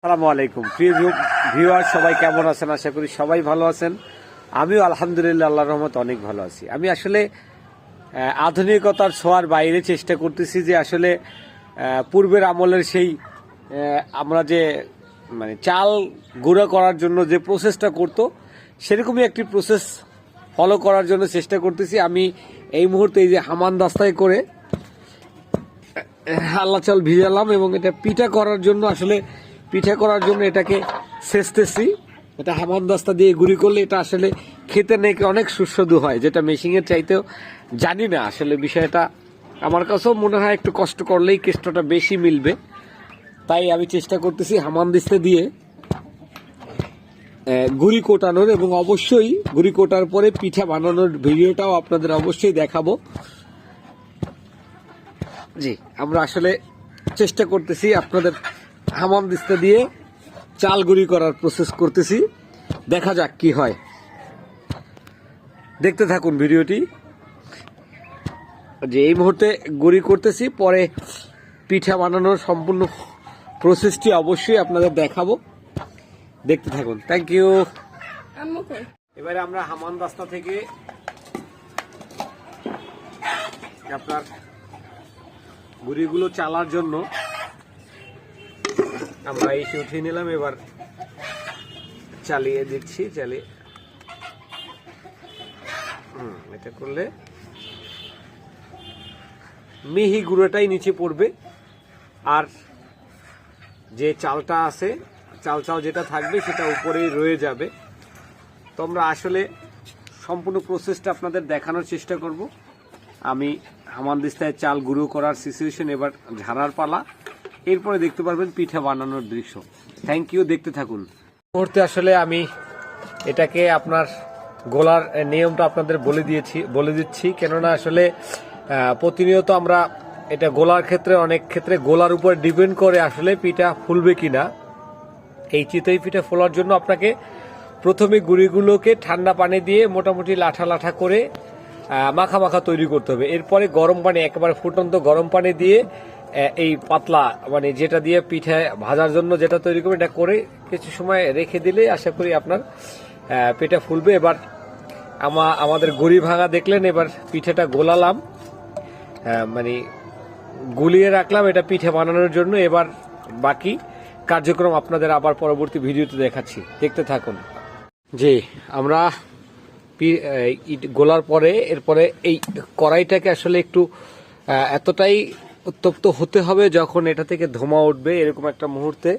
আসসালামু আলাইকুম প্রিয় ভিউয়ার, সবাই কেমন আছেন? আশা করি সবাই ভালো আছেন। আমিও আলহামদুলিল্লাহ আল্লাহর রহমতে অনেক ভালো আছি। আমি আসলে আধুনিকতার ছোঁয়ার বাইরে চেষ্টা করতেছি যে আসলে পূর্বের আমলের সেই আমরা যে মানে চাল গুঁড়া করার জন্য যে প্রসেসটা করতো সেরকমই একটি প্রসেস ফলো করার জন্য চেষ্টা করতেছি। আমি এই মুহূর্তে এই যে হামান দাস্তায় করে আল্লাহ চাল ভিজালাম এবং এটা পিঠা করার জন্য এটাকে ছেঁচতেছি। এটা হামান দাস্তা দিয়ে গুঁড়ি করলে এটা আসলে খেতে নাকি অনেক সুস্বাদু হয়, যেটা মেশিংয়ের চাইতেও জানি না। আসলে বিষয়টা আমার কাছেও মনে হয় একটু কষ্ট করলেই কেষ্টটা বেশি মিলবে, তাই আমি চেষ্টা করতেছি হামান দিস্তা দিয়ে গুঁড়ি কোটানোর, এবং অবশ্যই গুঁড়ি কোটার পরে পিঠা বানানোর ভিডিওটাও আপনাদের অবশ্যই দেখাবো। জি, আমরা আসলে চেষ্টা করতেছি আপনাদের হামান দিস্তা দিয়ে চাল গুঁড়ি করার প্রসেস করতেছি। দেখা যাক কি হয়, দেখতে থাকুন ভিডিওটি। যে এই মুহূর্তে গুঁড়ি করতেছি, পরে পিঠা বানানোর সম্পূর্ণ প্রসেসটি অবশ্যই আপনাদের দেখাবো, দেখতে থাকুন। Thank you. এবারে আমরা হামান দাস্তা থেকে আপনার গুঁড়িগুলো চালার জন্য আমরা এসে উঠিয়ে নিলাম। এবার চালিয়ে দিচ্ছি। এটা করলে মিহি গুঁড়োটাই নিচে পড়বে, আর যে চালটা আছে চাল যেটা থাকবে সেটা উপরেই রয়ে যাবে। তো আমরা আসলে সম্পূর্ণ প্রসেসটা আপনাদের দেখানোর চেষ্টা করব। আমি হামান দিস্তায় চাল গুঁড়ো করার সিচুয়েশন, এবার ঝাড়ার পালা, এরপরে দেখতে পারবেন পিঠা বানানোর দৃশ্য। থ্যাংক ইউ, দেখতে থাকুন। মুহূর্তে আসলে আমি এটাকে আপনার গোলার নিয়মটা আপনাদের বলে দিচ্ছি, কেননা আসলে প্রতিনিয়ত আমরা এটা গোলার ক্ষেত্রে অনেক ক্ষেত্রে গোলার উপর ডিপেন্ড করে আসলে পিঠা ফুলবে কিনা। এই চিতই পিঠা ফোলার জন্য আপনাকে প্রথমে গুঁড়িগুলোকে ঠান্ডা পানি দিয়ে মোটামুটি লাঠা করে মাখা তৈরি করতে হবে। এরপরে গরম পানি, একেবারে ফুটন্ত গরম পানি দিয়ে এই পাতলা মানে যেটা দিয়ে পিঠা ভাজার জন্য যেটা তৈরি করবে, এটা করে কিছু সময় রেখে দিলে আশা করি আপনার পিঠা ফুলবে। এবার আমাদের গুঁড়ি ভাঙা দেখলেন, এবার পিঠাটা গোলালাম, মানে গুলিয়ে রাখলাম এটা পিঠা বানানোর জন্য। এবার বাকি কার্যক্রম আপনাদের আবার পরবর্তী ভিডিওতে দেখাচ্ছি, দেখতে থাকুন। জি, আমরা গোলার পরে এরপরে এই কড়াইটাকে আসলে একটু এতটাই উত্তপ্ত হতে হবে যখন এটা থেকে ধোঁয়া উঠবে, এরকম একটা মুহূর্তে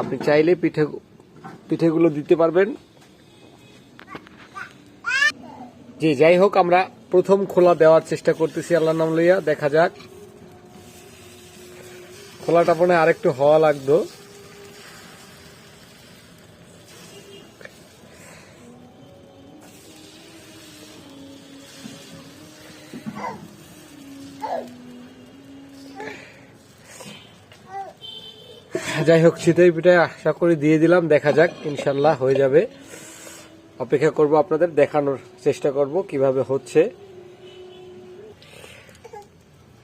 আপনি চাইলে পিঠেগুলো দিতে পারবেন। জি, যাই হোক, আমরা প্রথম খোলা দেওয়ার চেষ্টা করতেছি আল্লাহর নাম লইয়া। দেখা যাক, খোলাটা মনে আরেকটু হওয়া লাগতো। যাই হোক, চিতই পিঠা আশা করি দিয়ে দিলাম। দেখা যাক, ইনশাল্লাহ হয়ে যাবে। অপেক্ষা করব, আপনাদের দেখানোর চেষ্টা করব কিভাবে হচ্ছে।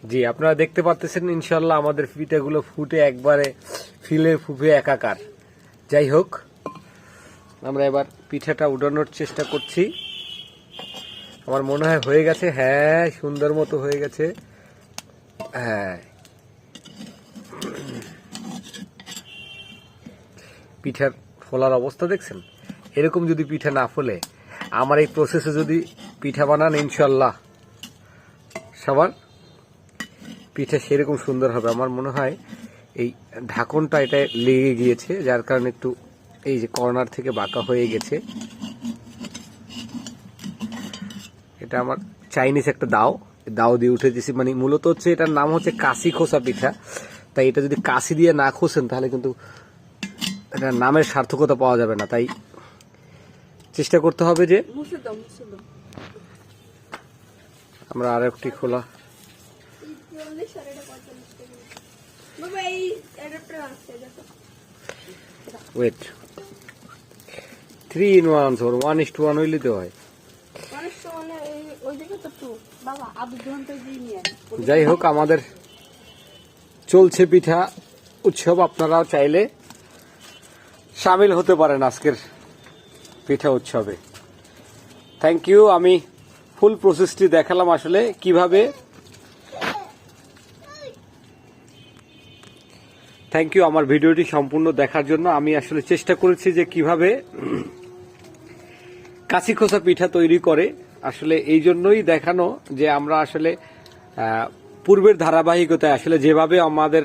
জি, আপনারা দেখতে পাচ্ছেন ইনশাল্লাহ আমাদের পিঠাগুলো ফুটে একবারে ফুফে একাকার। যাই হোক, আমরা এবার পিঠাটা উঠানোর চেষ্টা করছি। আমার মনে হয় হয়ে গেছে। হ্যাঁ, সুন্দর মতো হয়ে গেছে। হ্যাঁ, পিঠার ফোলার অবস্থা দেখছেন? এরকম যদি পিঠা না ফোলে, আমার এই প্রসেসে যদি পিঠা বানান, ইনশাল্লাহ সবার পিঠা সেরকম সুন্দর হবে। আমার মনে হয় এই ঢাকনটা এটা লেগে গিয়েছে, যার কারণে একটু এই যে কর্নার থেকে বাঁকা হয়ে গেছে। এটা আমার চাইনিজ একটা দাও দিয়ে উঠে দিয়েছি। মানে মূলত হচ্ছে এটার নাম হচ্ছে কাশি খোসা পিঠা। তাই এটা যদি কাশি দিয়ে না খোসেন তাহলে কিন্তু এটা নামের সার্থকতা পাওয়া যাবে না। তাই চেষ্টা করতে হবে যে আমরা আর একটি খোলা ওয়েট 3 in 1 or 1:1 হইলে তো হয়। যাই হোক, আমাদের চলছে পিঠা উৎসব। আপনারাও চাইলে সামিল হতে পারেন আজকের পিঠা উৎসবে। Thank you. আমি ফুল প্রসেসটি দেখালাম আসলে কিভাবে। থ্যাংক ইউ আমার ভিডিওটি সম্পূর্ণ দেখার জন্য। আমি আসলে চেষ্টা করেছি যে কিভাবে কাছি খোসা পিঠা তৈরি করে, আসলে এই জন্যই দেখানো যে আমরা আসলে পূর্বের ধারাবাহিকতায় আসলে যেভাবে আমাদের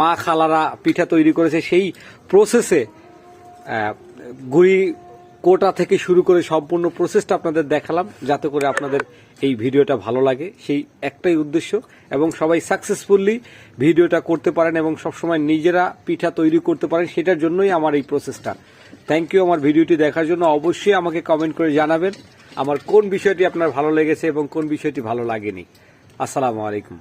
মা খালারা পিঠা তৈরি করেছে সেই প্রসেসে গুড়ি কোটা থেকে শুরু করে সম্পূর্ণ প্রসেসটা আপনাদের দেখালাম, যাতে করে আপনাদের এই ভিডিওটা ভালো লাগে, সেই একটাই উদ্দেশ্য। এবং সবাই সাকসেসফুলি ভিডিওটা করতে পারেন এবং সবসময় নিজেরা পিঠা তৈরি করতে পারেন, সেটার জন্যই আমার এই প্রসেসটা। থ্যাংক ইউ আমার ভিডিওটি দেখার জন্য। অবশ্যই আমাকে কমেন্ট করে জানাবেন আমার কোন বিষয়টি আপনার ভালো লেগেছে এবং কোন বিষয়টি ভালো লাগেনি। আসসালামু আলাইকুম।